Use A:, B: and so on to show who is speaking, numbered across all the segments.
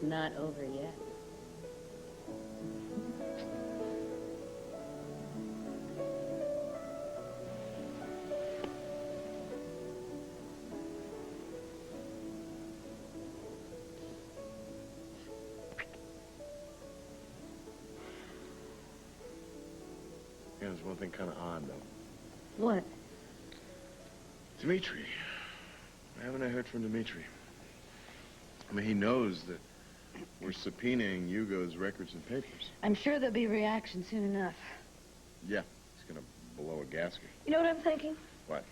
A: It's not over yet.
B: Yeah, there's one thing kind of odd, though.
A: What?
B: Dimitri. Why haven't I heard from Dimitri? I mean, he knows that we're subpoenaing Hugo's records and papers.
A: I'm sure there'll be a reaction soon enough.
B: Yeah, he's gonna blow a gasket.
A: You know what I'm thinking?
B: What?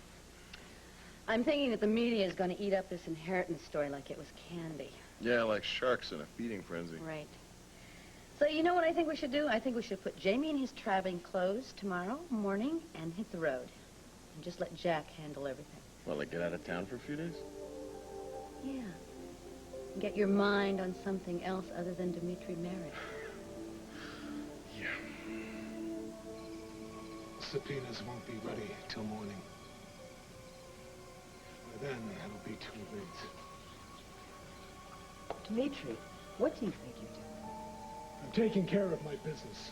A: I'm thinking that the media is going to eat up this inheritance story like it was candy.
B: Yeah, like sharks in a feeding frenzy.
A: Right. So you know what I think we should do? I think we should put Jamie in his traveling clothes tomorrow morning and hit the road. And just let Jack handle everything.
B: Well, like get out of town for a few days?
A: Yeah. And get your mind on something else other than Dimitri Merrick.
B: Yeah.
C: Subpoenas won't be ready till morning. By then, it'll be too late.
D: Dimitri, what do you think you're doing?
C: I'm taking care of my business.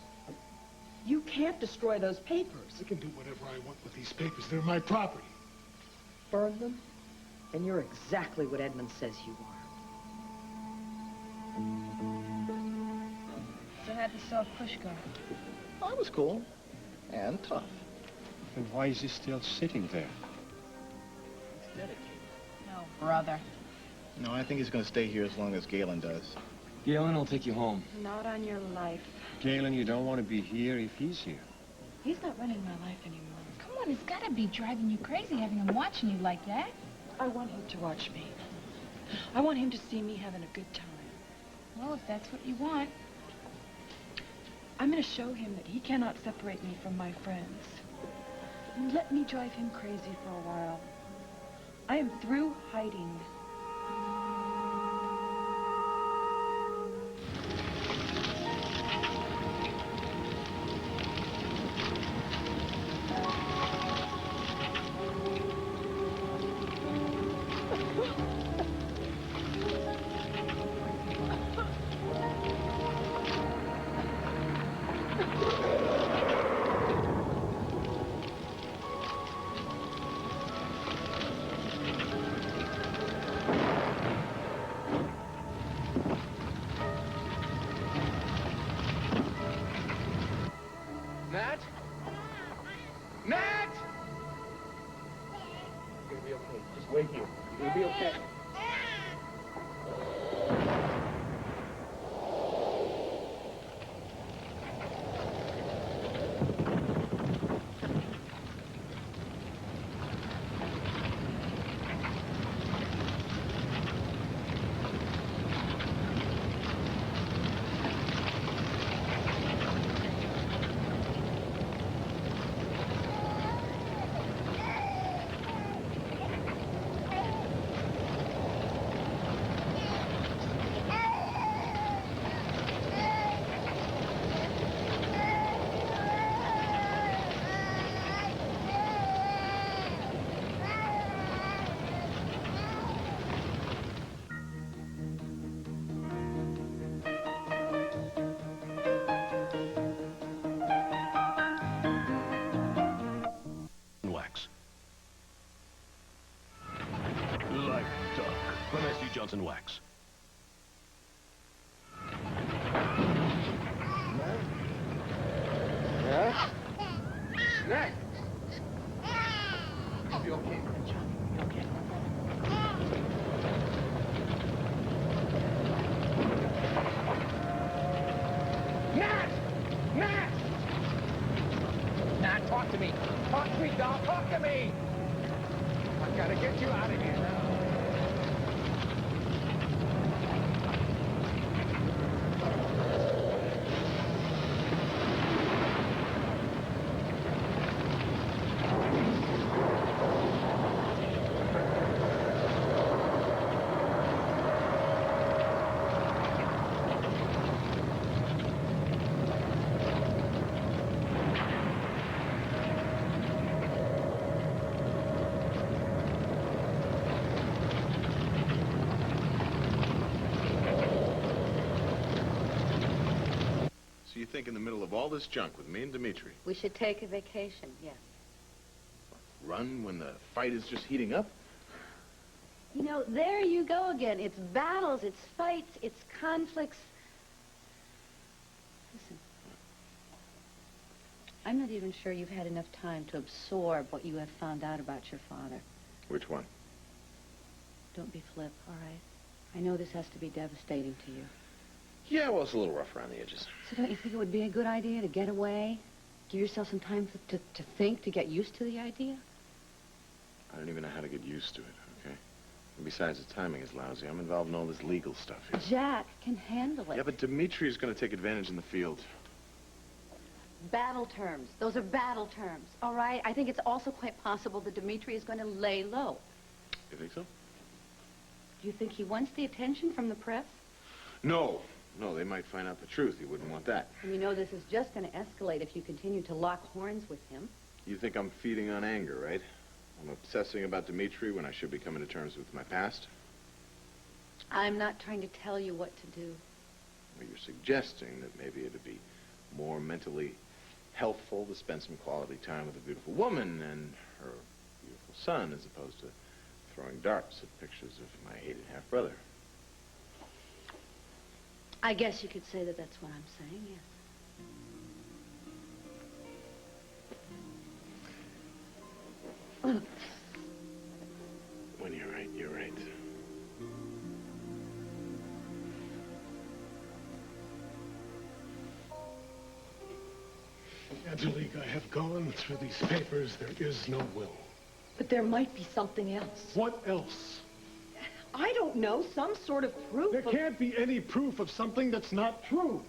D: You can't destroy those papers.
C: I can do whatever I want with these papers. They're my property.
D: Burn them? And you're exactly what Edmund says you are.
A: So how'd the soft push go?
E: I was cool. And tough.
F: Then why is he still sitting there?
E: He's dedicated.
A: No, brother.
E: No, I think he's going to stay here as long as Galen does.
F: Galen will take you home.
A: Not on your life.
F: Galen, you don't want to be here if he's here.
A: He's not running my life anymore.
G: Come on, it's gotta be driving you crazy having him watching you like that.
H: I want him to watch me. I want him to see me having a good time.
G: Well, if that's what you want.
H: I'm going to show him that he cannot separate me from my friends. And let me drive him crazy for a while. I am through hiding.
I: Nat? Nat! You're gonna be okay. Just wait here. You're gonna be okay.
J: Wax. Like duck. From S.C. Johnson Wax.
I: Yeah? Nat! You'll be okay. You'll be okay. Nat! Nat! Nat, talk to me. Talk to me, doll. Talk to me. I gotta get you out of here now.
B: think in the middle of all this junk with me and Dimitri?
A: We should take a vacation, yes.
B: Run when the fight is just heating up?
A: You know, there you go again. It's battles, it's fights, it's conflicts. Listen. I'm not even sure you've had enough time to absorb what you have found out about your father.
B: Which one?
A: Don't be flip, all right? I know this has to be devastating to you.
B: Yeah, well, it's a little rough around the edges.
A: So don't you think it would be a good idea to get away? Give yourself some time to think, to get used to the idea?
B: I don't even know how to get used to it, okay? And besides, the timing is lousy. I'm involved in all this legal stuff here.
A: Jack can handle it.
B: Yeah, but Dimitri's going to take advantage in the field.
A: Battle terms. Those are battle terms, all right? I think it's also quite possible that Dimitri is going to lay low.
B: You think so?
A: Do you think he wants the attention from the press?
B: No. No, they might find out the truth. You wouldn't want that.
A: And you know this is just going to escalate if you continue to lock horns with him.
B: You think I'm feeding on anger, right? I'm obsessing about Dimitri when I should be coming to terms with my past?
A: I'm not trying to tell you what to do.
B: Well, you're suggesting that maybe it'd be more mentally helpful to spend some quality time with a beautiful woman and her beautiful son as opposed to throwing darts at pictures of my hated half-brother.
A: I guess you could say that that's what I'm saying, yes.
B: When you're right, you're right.
C: Angelique, I have gone through these papers. There is no will.
D: But there might be something else.
C: What else?
D: I don't know, some sort of proof
C: There
D: of...
C: can't be any proof of something that's not true.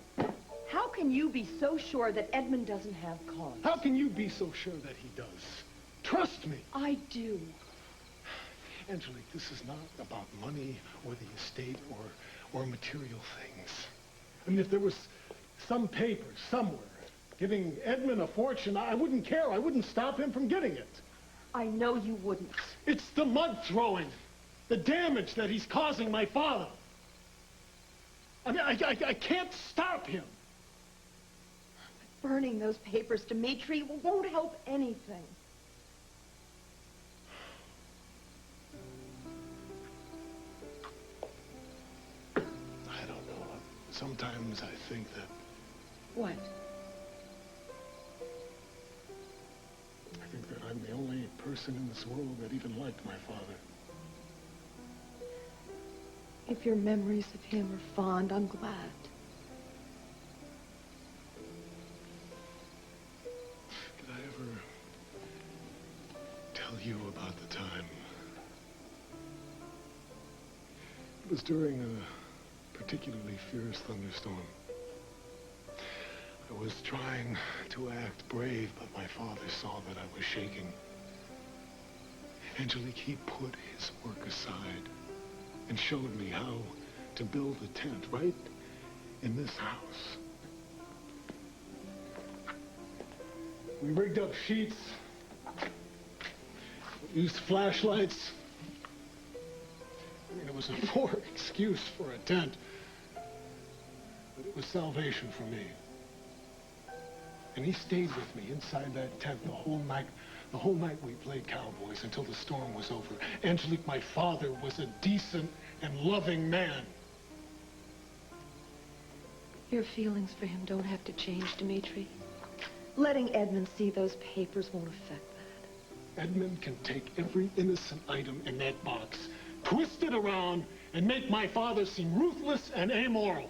D: How can you be so sure that Edmund doesn't have cause?
C: How can you be so sure that he does? Trust me.
D: I do.
C: Angelique, this is not about money or the estate or material things. I mean, if there was some paper somewhere giving Edmund a fortune, I wouldn't care. I wouldn't stop him from getting it.
D: I know you wouldn't.
C: It's the mud throwing, the damage that he's causing my father. I mean, I can't stop him.
D: Burning those papers, Dimitri, won't help anything.
C: I don't know. Sometimes I think that...
D: What?
C: I think that I'm the only person in this world that even liked my father.
D: If your memories of him are fond, I'm glad.
C: Did I ever tell you about the time? It was during a particularly fierce thunderstorm. I was trying to act brave, but my father saw that I was shaking. Angelique, he put his work aside and showed me how to build a tent right in this house. We rigged up sheets, used flashlights. I mean, it was a poor excuse for a tent, but it was salvation for me. And he stayed with me inside that tent the whole night. The whole night we played cowboys until the storm was over. Angelique, my father was a decent and loving man.
D: Your feelings for him don't have to change, Dimitri. Letting Edmund see those papers won't affect that.
C: Edmund can take every innocent item in that box, twist it around, and make my father seem ruthless and amoral.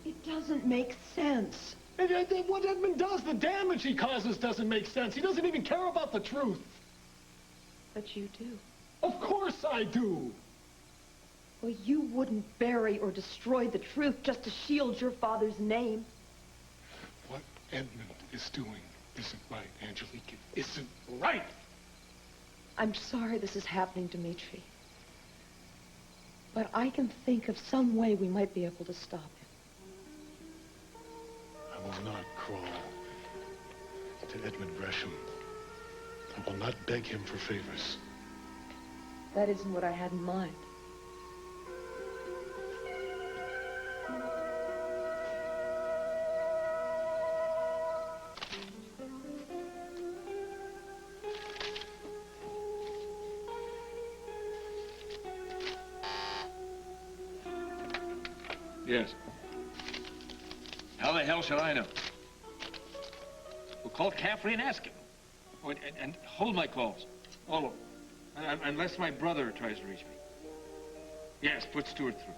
D: It doesn't make sense.
C: And what Edmund does, the damage he causes doesn't make sense. He doesn't even care about the truth.
D: But you do.
C: Of course I do.
D: Well, you wouldn't bury or destroy the truth just to shield your father's name.
C: What Edmund is doing isn't right, Angelique. It isn't right.
D: I'm sorry this is happening, Dimitri. But I can think of some way we might be able to stop him.
C: I will not crawl to Edmund Gresham. I will not beg him for favors.
D: That isn't what I had in mind.
F: Yes.
I: How the hell should I know? We'll call Caffrey and ask him.
F: Oh, and hold my calls. All of them. Unless my brother tries to reach me. Yes, put Stuart through.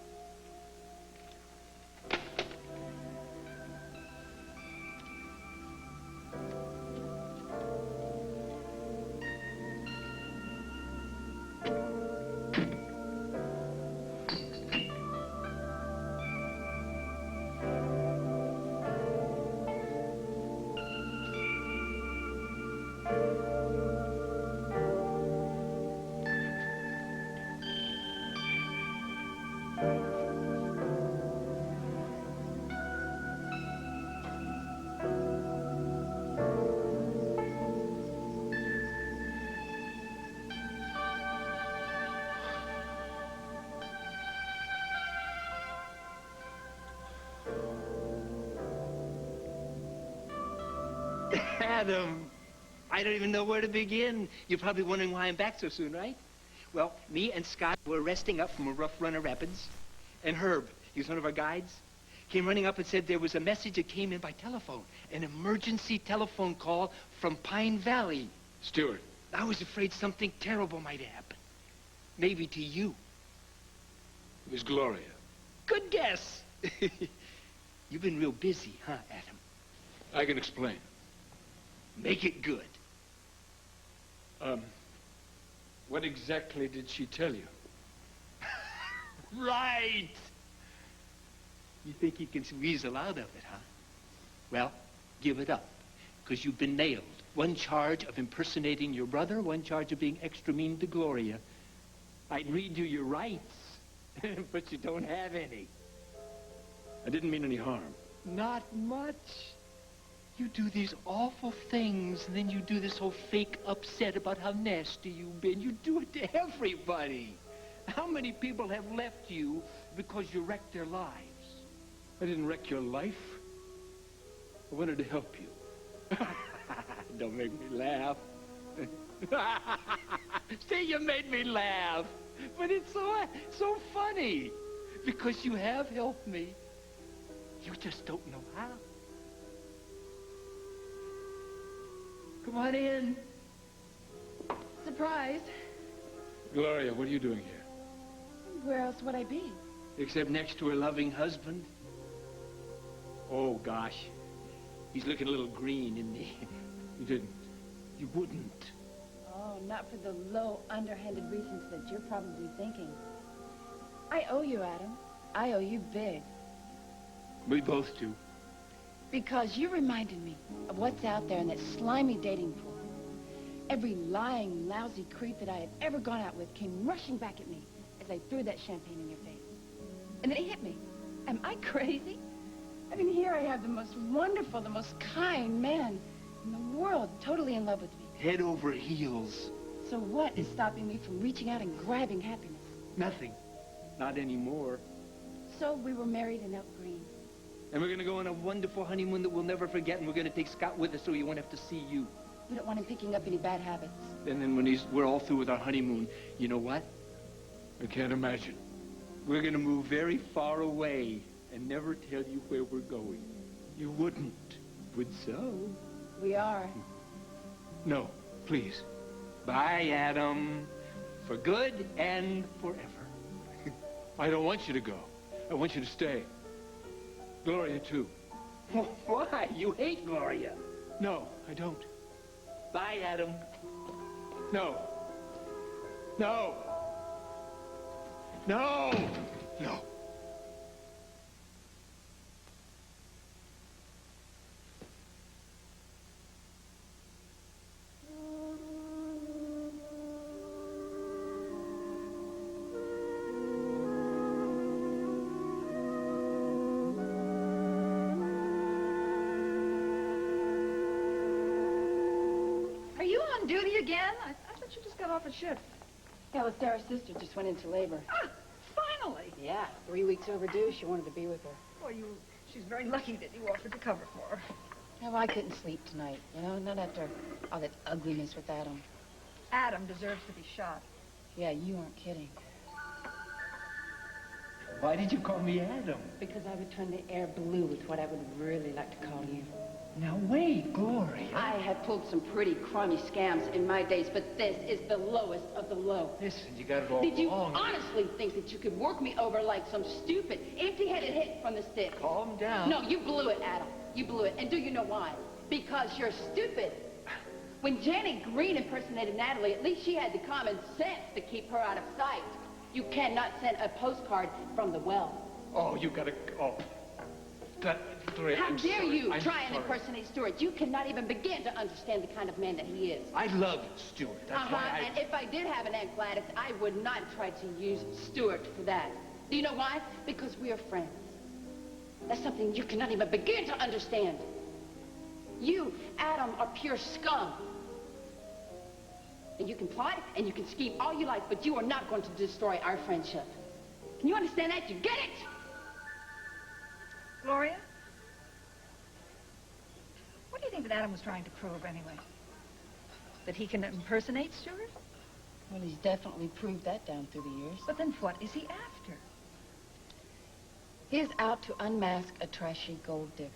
K: Adam, I don't even know where to begin. You're probably wondering why I'm back so soon, right? Well, me and Scott were resting up from a rough run of rapids, and Herb, he's one of our guides, came running up and said there was a message that came in by telephone, an emergency telephone call from Pine Valley.
F: Stuart.
K: I was afraid something terrible might happen. Maybe to you.
F: It was Gloria.
K: Good guess. You've been real busy, huh, Adam?
F: I can explain.
K: Make it good.
F: What exactly did she tell you?
K: Right. You think you can weasel out of it, huh? Well, give it up, because you've been nailed. One charge of impersonating your brother, one charge of being extra mean to Gloria. I'd read you your rights, but you don't have any.
F: I didn't mean any harm.
K: Not much. You do these awful things, and then you do this whole fake upset about how nasty you've been. You do it to everybody. How many people have left you because you wrecked their lives?
F: I didn't wreck your life. I wanted to help you.
K: Don't make me laugh. See, you made me laugh. But it's so funny. Because you have helped me. You just don't know how. Come on in.
H: Surprise.
F: Gloria, what are you doing here?
H: Where else would I be?
K: Except next to her loving husband. Oh, gosh. He's looking a little green, isn't he?
F: You didn't.
K: You wouldn't.
A: Oh, not for the low, underhanded reasons that you're probably thinking. I owe you, Adam. I owe you big.
K: We both do.
A: Because you reminded me of what's out there in that slimy dating pool. Every lying, lousy creep that I had ever gone out with came rushing back at me as I threw that champagne in your face. And then he hit me. Am I crazy? I mean, here I have the most wonderful, the most kind man in the world, totally in love with me.
K: Head over heels.
A: So what is stopping me from reaching out and grabbing happiness?
K: Nothing. Not anymore.
A: So we were married in Elk Green.
K: And we're going to go on a wonderful honeymoon that we'll never forget, and we're going to take Scott with us so he won't have to see you.
A: We don't want him picking up any bad habits.
K: And then when we're all through with our honeymoon, you know what?
F: I can't imagine.
K: We're going to move very far away and never tell you where we're going. You wouldn't, would so?
A: We are.
F: No, please.
K: Bye, Adam. For good and forever.
F: I don't want you to go. I want you to stay. Gloria, too.
K: Why? You hate Gloria.
F: No, I don't.
K: Bye, Adam.
F: No. No. No. No.
H: Are you on duty again? I thought you just got off a shift.
A: Yeah, well, Sarah's sister just went into labor.
H: Ah, finally.
A: Yeah, 3 weeks overdue. She wanted to be with her.
H: Well, she's very lucky that you offered to cover for her.
A: Yeah, well, I couldn't sleep tonight, you know, not after all that ugliness with Adam.
H: Adam deserves to be shot.
A: Yeah, you aren't kidding.
K: Why did you call me Adam?
A: Because I would turn the air blue with what I would really like to call you.
K: Now wait, Gloria.
A: I have pulled some pretty crummy scams in my days, but this is the lowest of the low.
K: Listen, you got it all
A: Did you
K: wrong.
A: honestly think that you could work me over like some stupid, empty-headed hit from the stick?
K: Calm down.
A: No, you blew it, Adam. You blew it. And do you know why? Because you're stupid. When Janet Green impersonated Natalie, at least she had the common sense to keep her out of sight. You cannot send a postcard from the well.
F: Oh, you gotta... Oh. Gloria,
A: How
F: I'm
A: dare
F: sorry.
A: you
F: I'm
A: try and
F: sorry.
A: impersonate Stuart? You cannot even begin to understand the kind of man that he is.
F: I love Stuart. That's why I...
A: And if I did have an Aunt Gladys, I would not try to use Stuart for that. Do you know why? Because we are friends. That's something you cannot even begin to understand. You, Adam, are pure scum. And you can plot and you can scheme all you like, but you are not going to destroy our friendship. Can you understand that? You get it?
G: Gloria? What do you think that Adam was trying to prove, anyway? That he can impersonate Stuart?
A: Well, he's definitely proved that down through the years.
G: But then what is he after?
A: He is out to unmask a trashy gold digger.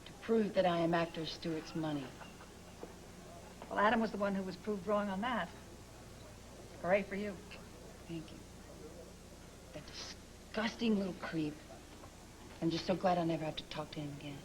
A: To prove that I am after Stuart's money.
G: Well, Adam was the one who was proved wrong on that. Hooray for you.
A: Thank you. That disgusting little creep. I'm just so glad I'll never have to talk to him again.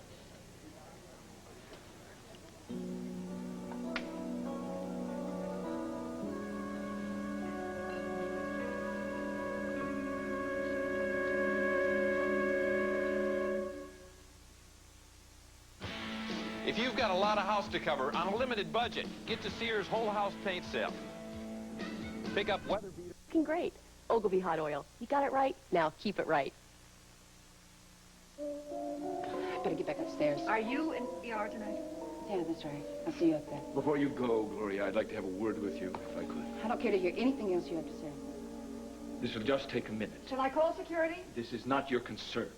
L: If you've got a lot of house to cover on a limited budget, get to Sears Whole House Paint Sale. Pick up weather beater.
M: Looking great. Ogilvy Hot Oil. You got it right. Now keep it right.
A: I better get back upstairs.
G: Are you in ER tonight?
A: Yeah, that's right. I'll see you up there.
F: Before you go, Gloria, I'd like to have a word with you, if I could.
A: I don't care to hear anything else you have to say.
F: This will just take a minute.
G: Shall I call security?
F: This is not your concern.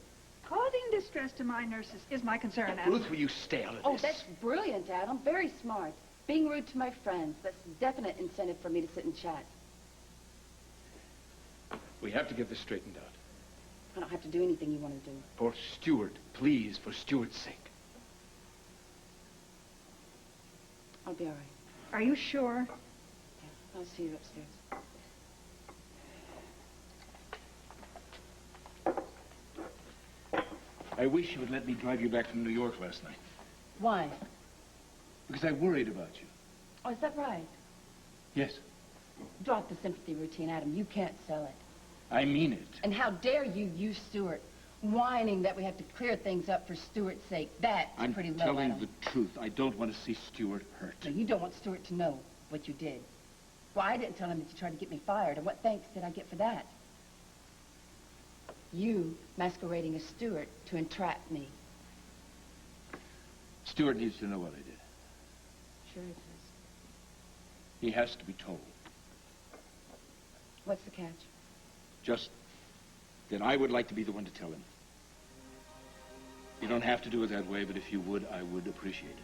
G: Causing distress to my nurses is my concern, Adam.
F: Ruth, will you stay out of
A: Oh,
F: this?
A: that's brilliant, Adam. Very smart. Being rude to my friends. That's definite incentive for me to sit and chat.
F: We have to get this straightened out.
A: I don't have to do anything you want to do.
F: For Stuart, please, for Stuart's sake.
A: I'll be all right.
G: Are you sure?
A: Yeah, I'll see you upstairs.
F: I wish you would let me drive you back from New York last night.
A: Why?
F: Because I worried about you.
A: Oh, is that right?
F: Yes,
A: Drop the sympathy routine, Adam. You can't sell it.
F: I mean it.
A: And how dare you use Stuart, whining that we have to clear things up for Stuart's sake. That's
F: I'm
A: pretty low,
F: telling
A: Adam.
F: the truth. I don't want to see Stuart hurt.
A: No, you don't want Stuart to know what you did. Well, I didn't tell him that you tried to get me fired, and what thanks did I get for that? You masquerading as Stuart to entrap me.
F: Stuart needs to know what I did.
A: Sure it is.
F: He has to be told.
A: What's the catch?
F: Just that I would like to be the one to tell him. You don't have to do it that way, but if you would, I would appreciate it.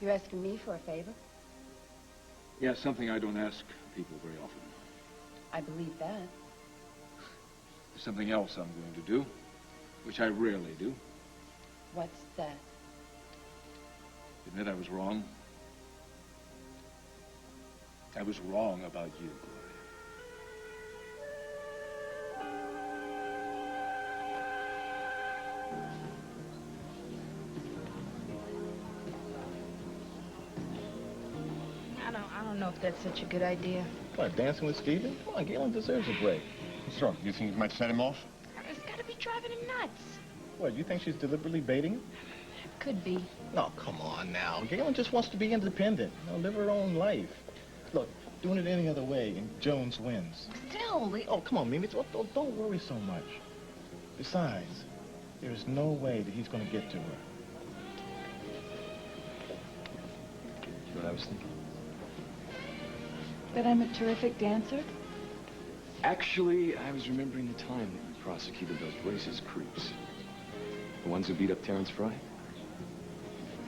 A: You're asking me for a favor?
F: Yeah, something I don't ask people very often.
A: I believe that.
F: There's something else I'm going to do, which I rarely do.
A: What's that?
F: Admit I was wrong. I was wrong about you, Gloria.
G: I don't know if that's such a good idea.
E: What, dancing with Steven? Come on, Galen deserves a break.
J: What's wrong? You think it might set him off?
G: It's got to be driving him nuts.
E: What, you think she's deliberately baiting him?
G: Could be.
E: No, come on now. Galen just wants to be independent. Live her own life. Look, doing it any other way, and Jones wins.
G: Still,
E: Oh, come on, Mimi. Don't worry so much. Besides, there's no way that he's going to get to her.
F: That's what I was thinking.
H: That I'm a terrific dancer?
N: Actually, I was remembering the time that you prosecuted those racist creeps. The ones who beat up Terrence Fry?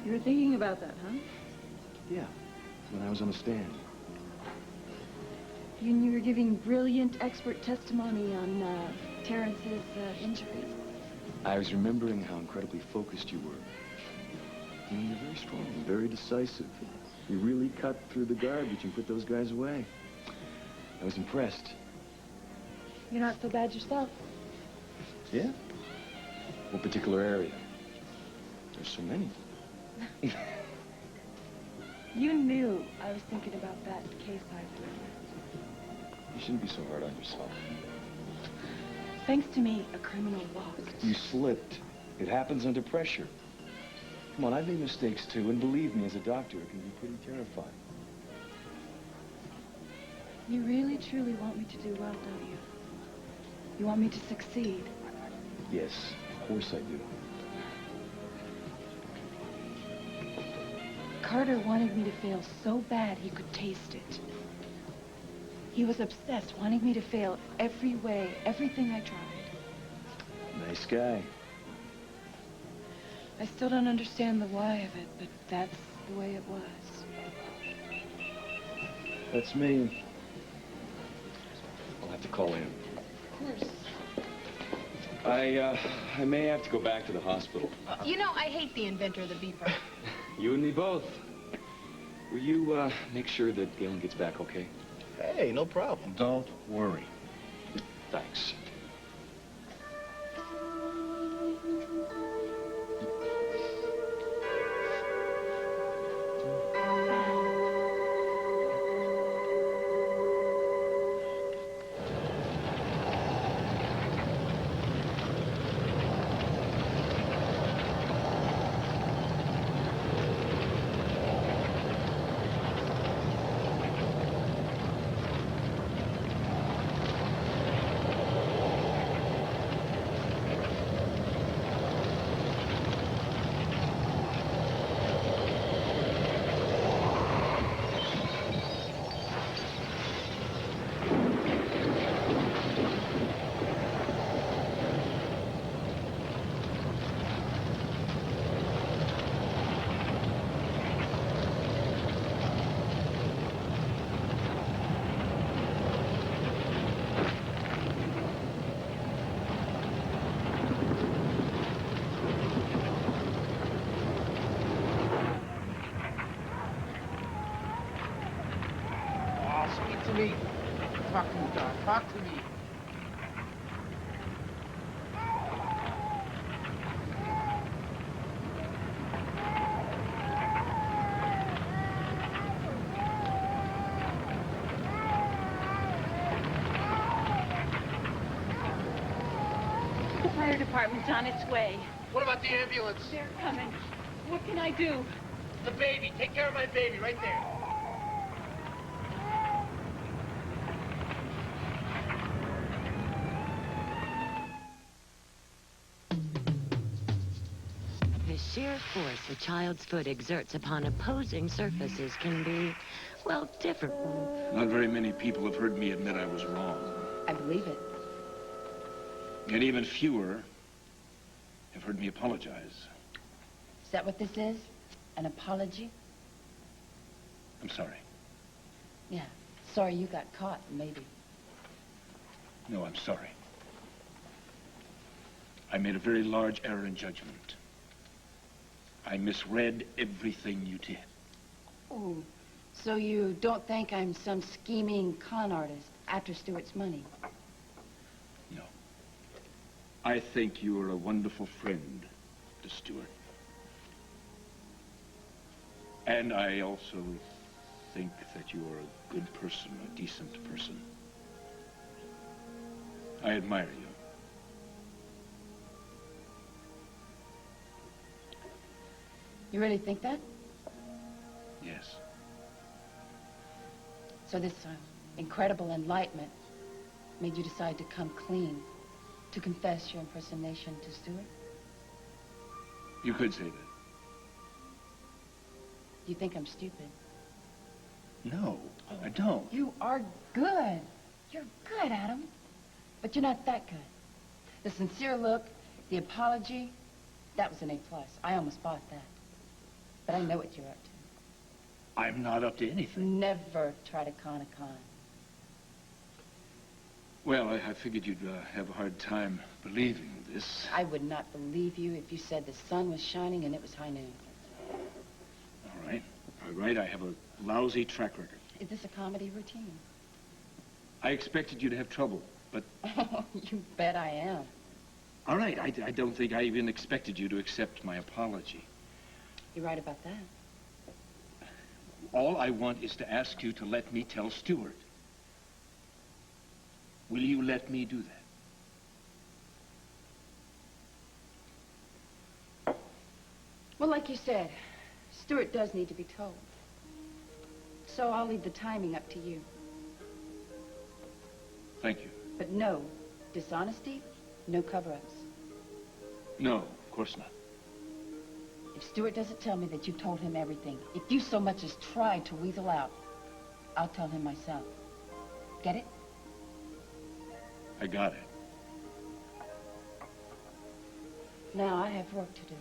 H: You were thinking about that, huh?
N: Yeah, when I was on the stand.
H: You were giving brilliant expert testimony on Terrence's injuries.
N: I was remembering how incredibly focused you were. I mean, you're very strong, very decisive. You really cut through the garbage and put those guys away. I was impressed.
H: You're not so bad yourself.
N: Yeah? What particular area? There's so many.
H: You knew I was thinking about that case I was.
N: You shouldn't be so hard on yourself.
H: Thanks to me, a criminal lost.
N: You slipped. It happens under pressure. Come on, I've made mistakes too, and believe me, as a doctor, it can be pretty terrifying.
H: You really, truly want me to do well, don't you? You want me to succeed?
N: Yes, of course I do.
H: Carter wanted me to fail so bad he could taste it. He was obsessed, wanting me to fail every way, everything I tried.
N: Nice guy.
H: I still don't understand the why of it, but that's the way it was.
N: That's me. I'll have to call in.
H: Of course.
N: I may have to go back to the hospital.
O: You know, I hate the inventor of the beeper.
N: You and me both. Will you, make sure that Galen gets back okay?
E: Hey, no problem.
N: Don't worry. Thanks.
I: Speak to me. Talk to me, Doc. Talk to me.
H: The fire department's on its way.
I: What about the ambulance?
H: They're coming. What can I do?
I: The baby. Take care of my baby right there.
P: The sheer force a child's foot exerts upon opposing surfaces can be, well, different.
F: Not very many people have heard me admit I was wrong.
A: I believe it.
F: And even fewer have heard me apologize.
A: Is that what this is? An apology?
F: I'm sorry.
A: Yeah. Sorry you got caught, maybe.
F: No, I'm sorry. I made a very large error in judgment. I misread everything you did.
A: Oh, so you don't think I'm some scheming con artist after Stuart's money?
F: No. I think you are a wonderful friend to Stuart. And I also think that you are a good person, a decent person. I admire you.
A: You really think that?
F: Yes.
A: So this incredible enlightenment made you decide to come clean, to confess your impersonation to Stuart?
F: You could say that.
A: You think I'm stupid?
F: No, I don't.
A: You are good. You're good, Adam. But you're not that good. The sincere look, the apology, that was an A+. I almost bought that. But I know what you're up to.
F: I'm not up to anything.
A: Never try to con a con.
F: Well, I figured you'd have a hard time believing this.
A: I would not believe you if you said the sun was shining and it was high noon.
F: All right. All right, I have a lousy track record.
A: Is this a comedy routine?
F: I expected you to have trouble, but...
A: Oh, you bet I am.
F: All right, I don't think I even expected you to accept my apology.
A: You're right about that.
F: All I want is to ask you to let me tell Stuart. Will you let me do that?
A: Well, like you said, Stuart does need to be told. So I'll leave the timing up to you.
F: Thank you.
A: But no dishonesty, no cover-ups.
F: No, of course not.
A: If Stuart doesn't tell me that you told him everything, if you so much as tried to weasel out, I'll tell him myself. Get it?
F: I got it.
A: Now I have work to do.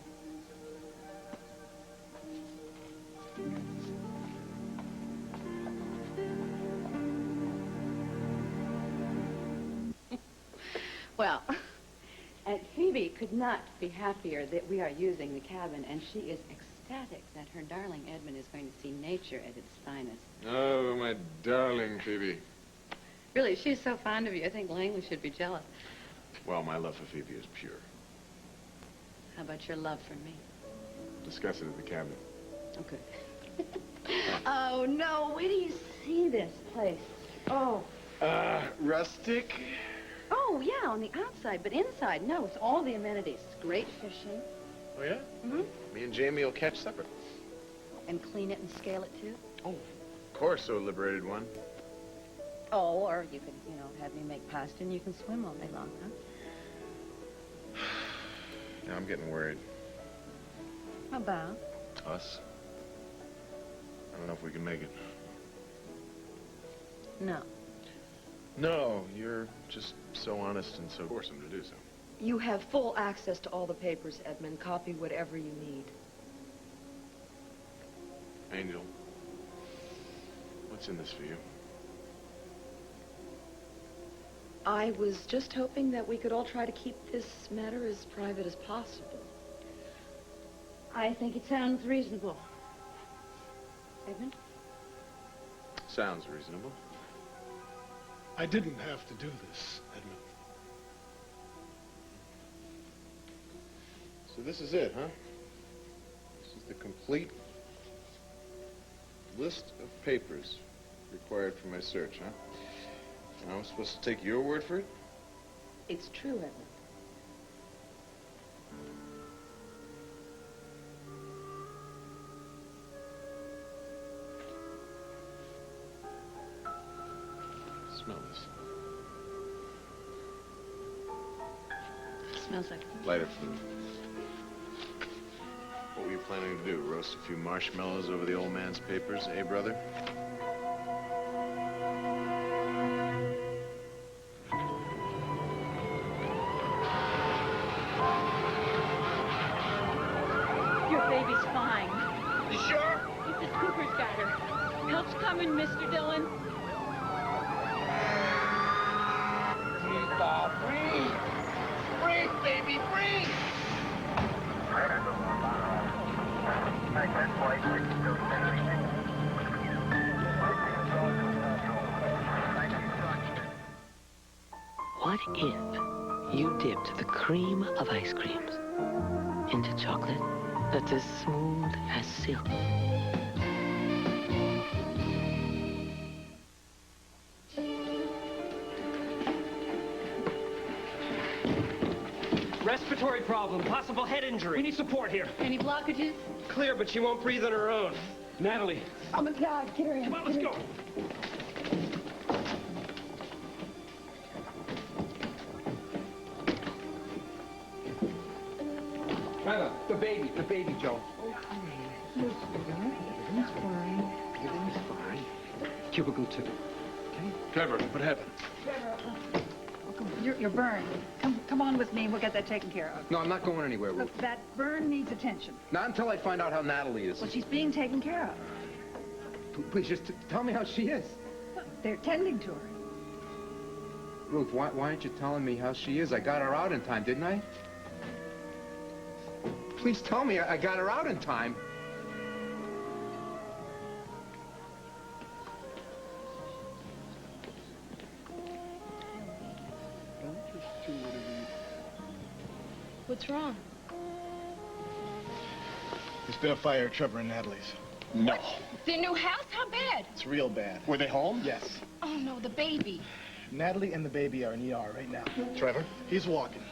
Q: Well, Aunt Phoebe could not be happier that we are using the cabin, and she is ecstatic that her darling Edmund is going to see nature at its finest.
B: Oh, my darling Phoebe.
Q: Really, she's so fond of you, I think Langley should be jealous.
B: Well, my love for Phoebe is pure.
Q: How about your love for me?
B: Discuss it at the cabinet.
Q: Okay. Oh, no, where do you see this place? Oh.
B: Rustic?
Q: Oh, yeah, on the outside, but inside, no, it's all the amenities. Great fishing.
B: Oh, yeah?
Q: Mm-hmm.
B: Me and Jamie will catch supper.
Q: And clean it and scale it, too?
B: Oh, of course, so liberated one.
Q: Oh, or you can, have me make pasta and you can swim all day long, huh?
B: Now I'm getting worried.
Q: About?
B: Us? I don't know if we can make it.
Q: No.
B: No, you're just so honest and so forcing to do so.
D: You have full access to all the papers, Edmund. Copy whatever you need.
B: Angel, what's in this for you?
D: I was just hoping that we could all try to keep this matter as private as possible.
Q: I think it sounds reasonable. Edmund?
B: Sounds reasonable.
C: I didn't have to do this, Edmund.
B: So this is it, huh? This is the complete list of papers required for my search, huh? And I'm supposed to take your word for it?
D: It's true, Edmund.
B: Smell this.
Q: Smells like food.
B: Lighter fluid. What were you planning to do? Roast a few marshmallows over the old man's papers, eh, brother?
H: Your baby's fine.
K: You sure?
H: Mrs. Cooper's got her. Help's coming, Mr. Dillon.
K: Breathe! Breathe, baby, breathe!
R: What if you dipped the cream of ice creams into chocolate that's as smooth as silk?
S: Respiratory problem, possible head injury. We need support here.
A: Any blockages?
S: Clear, but she won't breathe on her own. Natalie.
A: Oh, my God, get her in.
S: Come on, let's go.
I: Tyler, the baby, Joe.
A: Everything's fine.
I: Everything's fine. Cubicle 2. Okay?
F: Trevor, what happened?
G: You're burned. Come on with me. We'll get that taken care of.
I: No, I'm not going anywhere, Ruth.
G: Look, that burn needs attention.
I: Not until I find out how Natalie is.
G: Well, she's being taken care of.
I: Please, just tell me how she is.
G: Look, they're tending to her.
T: Ruth, why aren't you telling me how she is? I got her out in time, didn't I? Please tell me I got her out in time.
H: What's wrong?
E: There's been a fire at Trevor and Natalie's. No.
O: Their new house? How bad?
E: It's real bad.
C: Were they home?
E: Yes.
O: Oh, no, the baby.
E: Natalie and the baby are in ER right now. Trevor? He's walking.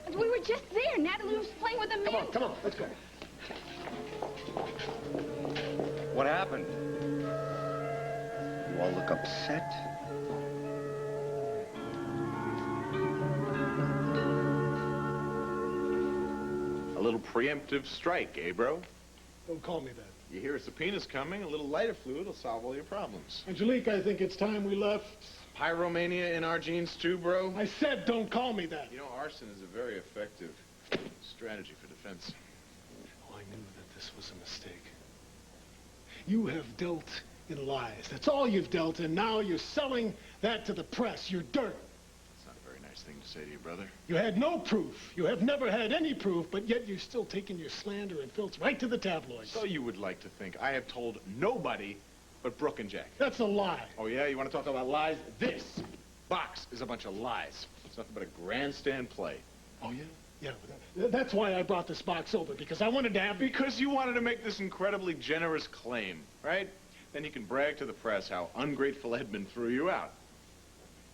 O: We were just there. Natalie was playing with a man.
C: Come on, let's go.
I: What happened? You all look upset.
B: A little preemptive strike, eh, bro?
C: Don't call me that.
B: You hear a subpoena's coming, a little lighter fluid will solve all your problems.
C: Angelique, I think it's time we left.
B: Pyromania in our genes too, bro?
C: I said don't call me that.
B: You know, arson is a very effective strategy for defense.
C: Oh, I knew that this was a mistake. You have dealt in lies. That's all you've dealt in. Now you're selling that to the press. You're dirt.
B: It's not a very nice thing to say to you, brother.
C: You had no proof. You have never had any proof, but yet you're still taking your slander and filth right to the tabloids.
B: So you would like to think I have told nobody but Brooke and Jack.
C: That's a lie.
B: Oh, yeah? You want to talk about lies? This box is a bunch of lies. It's nothing but a grandstand play.
C: Oh, yeah? Yeah, that's why I brought this box over, because I wanted to have...
B: Because you wanted to make this incredibly generous claim, right? Then you can brag to the press how ungrateful Edmund threw you out.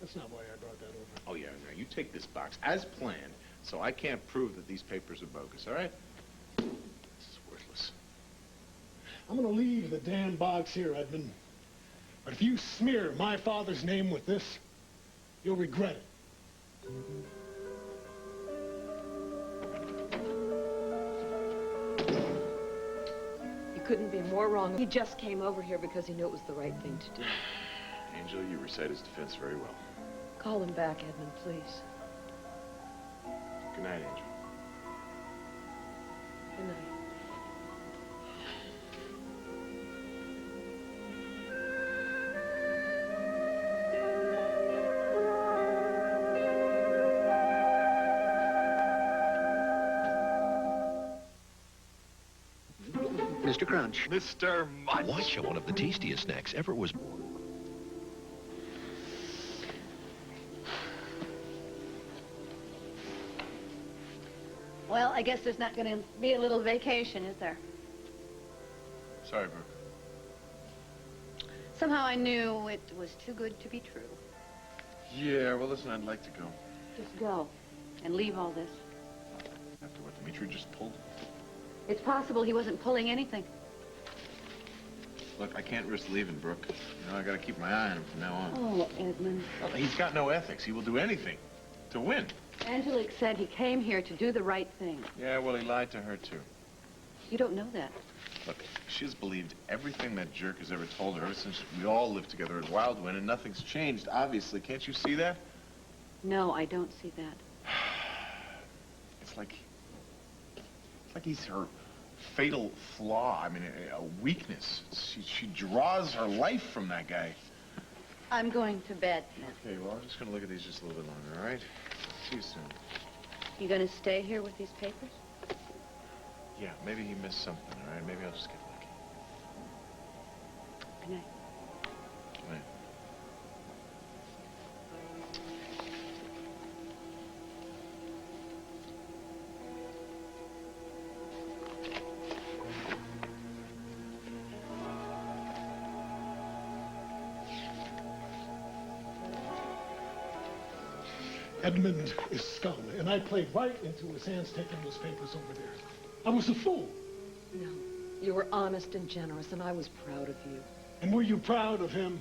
C: That's not why I brought that over.
B: Oh, yeah, no, you take this box as planned, so I can't prove that these papers are bogus, all right? This is worthless.
C: I'm gonna leave the damn box here, Edmund. But if you smear my father's name with this, you'll regret it.
D: You couldn't be more wrong. He just came over here because he knew it was the right thing to do.
B: Angel, you recite his defense very well.
D: Call him back, Edmund, please.
B: Good night, Angel.
D: Good night.
I: Mr. Crunch.
J: Mr. Munch. Watch one of the tastiest snacks ever was.
Q: Well, I guess there's not going to be a little vacation, is there?
B: Sorry, Brooke.
Q: Somehow I knew it was too good to be true.
B: Yeah, well, listen, I'd like to go.
Q: Just go and leave all this.
B: After what Dimitri just pulled.
Q: It's possible he wasn't pulling anything.
B: Look, I can't risk leaving, Brooke. You know, I gotta keep my eye on him from now on.
Q: Oh, Edmund.
B: Well, he's got no ethics. He will do anything to win.
Q: Angelique said he came here to do the right thing.
B: Yeah, well, he lied to her, too.
Q: You don't know that.
B: Look, she's believed everything that jerk has ever told her ever since we all lived together at Wildwind, and nothing's changed, obviously. Can't you see that?
Q: No, I don't see that.
B: It's like he's her fatal flaw. I mean, a weakness. She draws her life from that guy.
Q: I'm going to bed now.
B: Okay, well, I'm just going to look at these just a little bit longer, all right? See you soon.
Q: You going to stay here with these papers?
B: Yeah, maybe he missed something, all right? Maybe I'll just get lucky.
Q: Good night.
B: Good night.
C: Edmund is scum, and I played right into his hands taking those papers over there. I was a fool.
D: No, you were honest and generous, and I was proud of you.
C: And were you proud of him?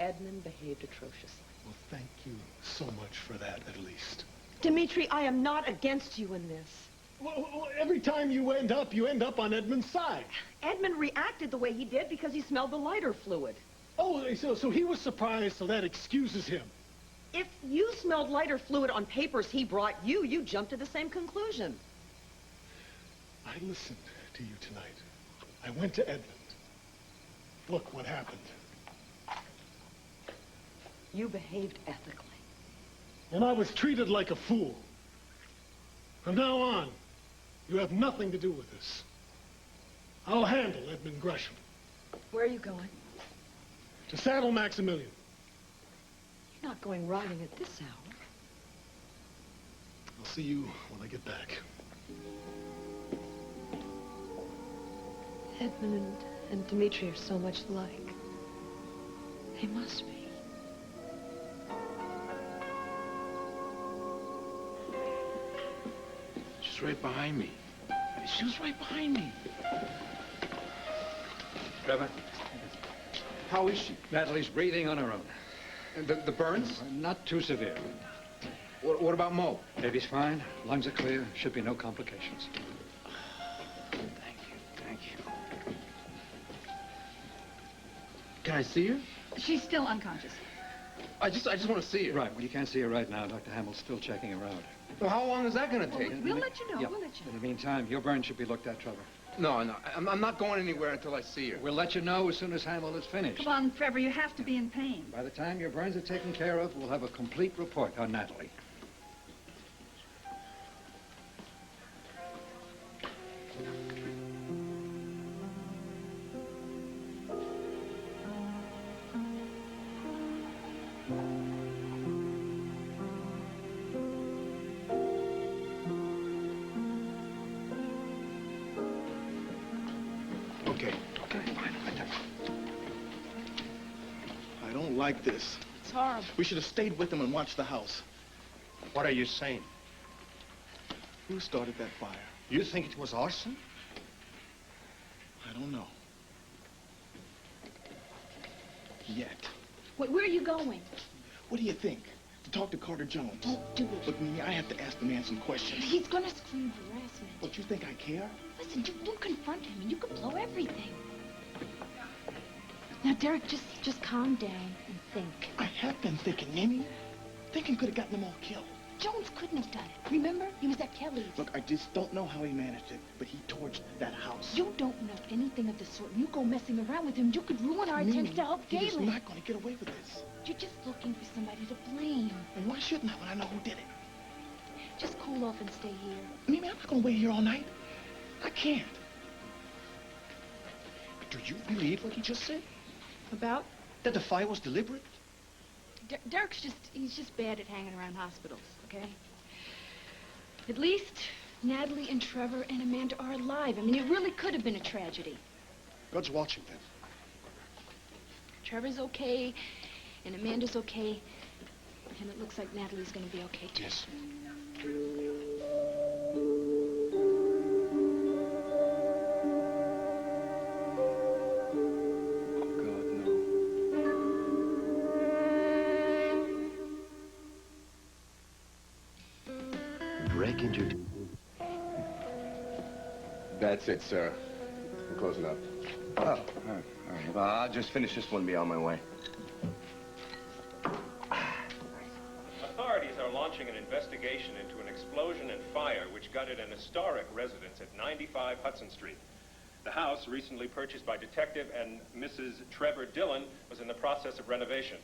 D: Edmund behaved atrociously.
C: Well, thank you so much for that, at least.
D: Dimitri, I am not against you in this.
C: Well, every time you end up on Edmund's side.
D: Edmund reacted the way he did because he smelled the lighter fluid.
C: Oh, so he was surprised, so that excuses him.
D: If you smelled lighter fluid on papers he brought you, you jumped to the same conclusion.
C: I listened to you tonight. I went to Edmund. Look what happened.
D: You behaved ethically.
C: And I was treated like a fool. From now on, you have nothing to do with this. I'll handle Edmund Gresham.
D: Where are you going?
C: To saddle Maximilian.
D: You're not going riding at this hour.
C: I'll see you when I get back.
D: Edmund and Dmitri are so much alike. They must be.
B: She's right behind me. She was right behind me.
I: Trevor?
T: How is she?
I: Natalie's breathing on her own.
T: The burns?
I: Not too severe.
T: What about Mo?
I: Baby's fine. Lungs are clear. Should be no complications.
B: Thank you. Can I see her?
G: She's still unconscious.
T: I just want to see her.
I: Right. Well, you can't see her right now. Dr. Hamill's still checking her out.
T: Well, how long is that going to take?
G: We'll let you know.
I: Yeah.
G: We'll let you know.
I: In the meantime, your burn should be looked at, Trevor.
T: No, I'm not going anywhere until I see her.
I: We'll let you know as soon as Hamill is finished.
G: Come on, Trevor. You have to be in pain.
I: By the time your burns are taken care of, we'll have a complete report on Natalie.
E: Like this.
A: It's horrible.
E: We should have stayed with him and watched the house.
S: What are you saying?
E: Who started that fire?
S: You think it was arson?
E: I don't know. Yet.
O: Wait, where are you going?
E: What do you think? To talk to Carter Jones?
O: Don't do it.
E: Look, Mimi, I have to ask the man some questions.
O: He's gonna scream harassment.
E: What, you think I care?
O: Listen, you confront him and you could blow everything. Now, Derek, just calm down and think.
E: I have been thinking, Mimi. Thinking could have gotten them all killed.
O: Jones couldn't have done it. Remember? He was at Kelly's.
E: Look, I just don't know how he managed it, but he torched that house.
O: You don't know anything of the sort. You go messing around with him, you could ruin our attempts to help Galen.
E: He's not going to get away with this.
O: You're just looking for somebody to blame.
E: And why shouldn't I when I know who did it?
O: Just cool off and stay here.
E: Mimi, I'm not going to wait here all night. I can't. Do you believe what he just said?
O: About?
E: That the fire was deliberate?
O: Derek's he's just bad at hanging around hospitals, okay? At least Natalie and Trevor and Amanda are alive. I mean, it really could have been a tragedy.
E: God's watching them.
O: Trevor's okay, and Amanda's okay, and it looks like Natalie's gonna be okay, too.
E: Yes.
T: That's it, sir. I'm closing up.
U: Oh, all right. Well, I'll just finish this one and be on my way.
L: Authorities are launching an investigation into an explosion and fire which gutted an historic residence at 95 Hudson Street. The house, recently purchased by Detective and Mrs. Trevor Dillon, was in the process of renovation.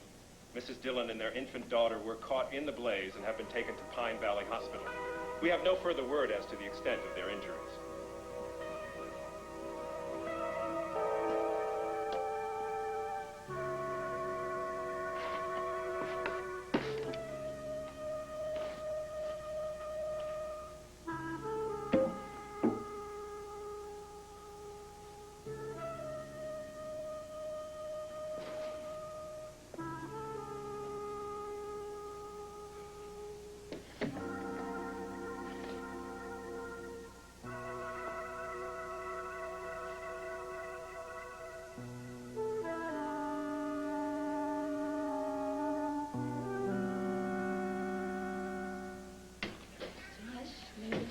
L: Mrs. Dillon and their infant daughter were caught in the blaze and have been taken to Pine Valley Hospital. We have no further word as to the extent of their injuries.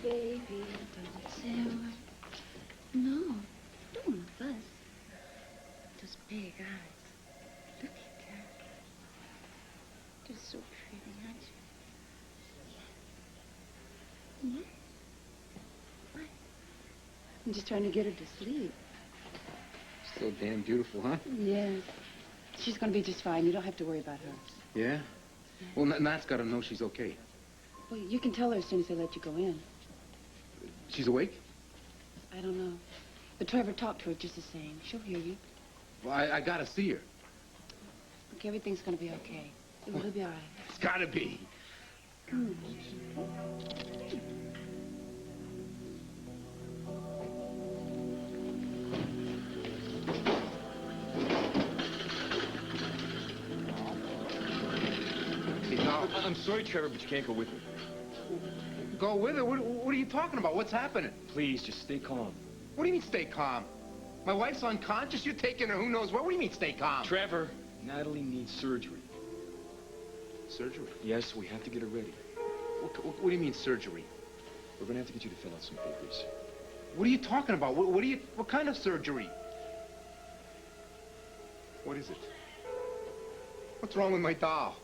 O: Baby, don't say a word. No, don't want to fuss. Those big eyes. Look at that. You're so pretty, aren't you? Yeah. What? I'm just trying to get her to sleep.
T: So damn beautiful, huh?
A: Yes. She's going to be just fine. You don't have to worry about her.
T: Yeah? Well, Nat's got to know she's okay.
A: Well, you can tell her as soon as they let you go in.
T: She's awake?
A: I don't know. But Trevor talked to her just the same. She'll hear you.
T: Well, I got to see her.
A: Look, everything's going to be okay. It'll be all right.
T: It's got to be.
A: Hmm.
T: I'm sorry, Trevor, but you can't go with me.
I: Go with her? What are you talking about? What's happening?
T: Please, just stay calm.
I: What do you mean, stay calm? My wife's unconscious. You're taking her who knows what. What do you mean, stay calm?
T: Trevor, Natalie needs surgery.
I: Surgery?
T: Yes, we have to get her ready.
I: What do you mean, surgery?
T: We're going to have to get you to fill out some papers.
I: What are you talking about? What kind of surgery? What is it? What's wrong with my doll?